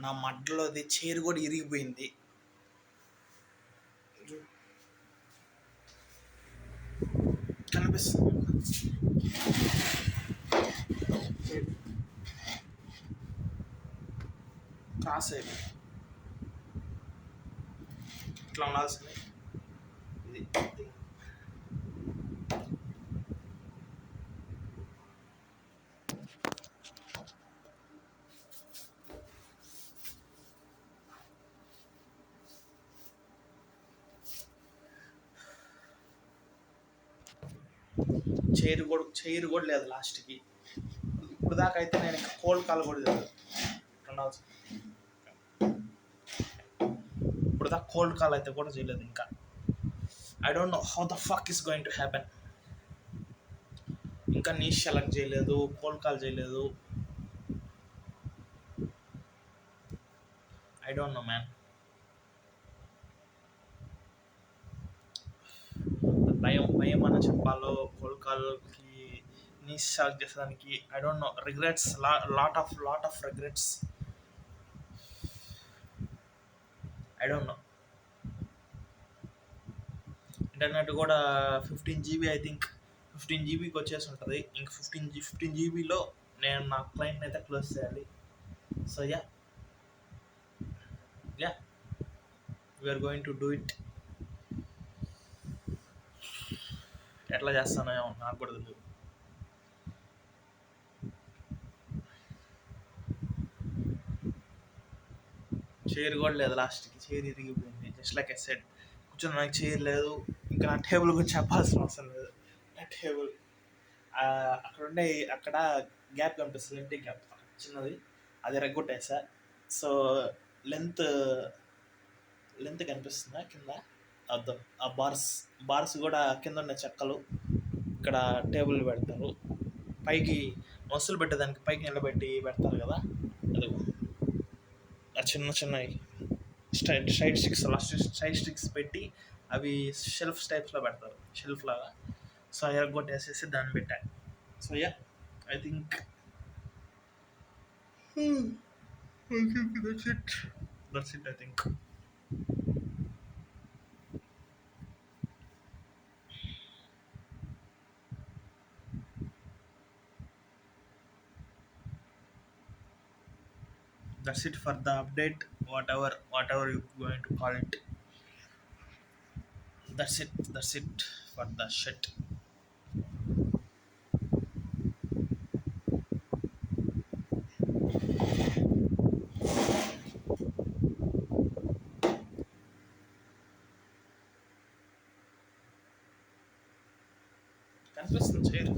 నా మడ్డలోది చైర్ కూడా ఇరిగిపోయింది. కనిపిస్తుంది క్రాస్ అయిపోయింది. ఇట్లా ఉండాల్సింది ఇది. చైర్ కూడా లేదు లాస్ట్కి. ఇప్పుడు దాకా అయితే నేను ఇంకా కోల్డ్ కాల్ కూడా లేదు. ఇప్పుడు దాకా కోల్డ్ కాల్ అయితే కూడా చేయలేదు ఇంకా. I don't know how the fuck is going to happen. ఇంకా నీష్ సెలెక్ట్ చేయలేదు, కోల్డ్ కాల్ చేయలేదు. I don't know man. భయం అని చెప్పాలో, కోల్డ్ కాల్కి నీష్ సెలెక్ట్ చేసేదానికి I don't know. Regrets, lot of regrets. I don't know. Internet కూడా 15 GB I think 15 GBకి వచ్చేసి ఉంటుంది. ఇంక 15 GBలో నేను నా క్లయింట్ని అయితే క్లోజ్ చేయాలి. So yeah we are going to do it. ఎట్లా చేస్తానో నాకు కూడా తెలియదు. చైర్ కూడా లేదు లాస్ట్కి. చైర్ ఇరిగిపోయింది. జస్ట్ లైక్ ఐ సెడ్, కూర్చొని నాకు చైర్ లేదు. ఇంకా నా టేబుల్ గురించి చెప్పాల్సిన అవసరం లేదు. నా టేబుల్ అక్కడ గ్యాప్ కనిపిస్తుంది, ఇంటి గ్యాప్ చిన్నది, అది రెగ్గొట్టేసా. సో లెంత్ కనిపిస్తుందా కింద? అద్దు. ఆ బార్స్ కూడా కింద ఉన్న చెక్కలు ఇక్కడ టేబుల్ పెడతారు. పైకి వస్తువులు పెట్టేదానికి పైకి నిలబెట్టి పెడతారు కదా, అది ఆ చిన్నవి సైడ్ స్టిక్స్ పెట్టి అవి షెల్ఫ్ టైప్స్లో పెడతారు, షెల్ఫ్ లాగా. సో ఎరగొట్టేసేసి దాన్ని పెట్టా. So yeah I think that's it I think. That's it for the update, whatever you're going to call it. That's it for the shit. కనిపిస్తుంది చైర్.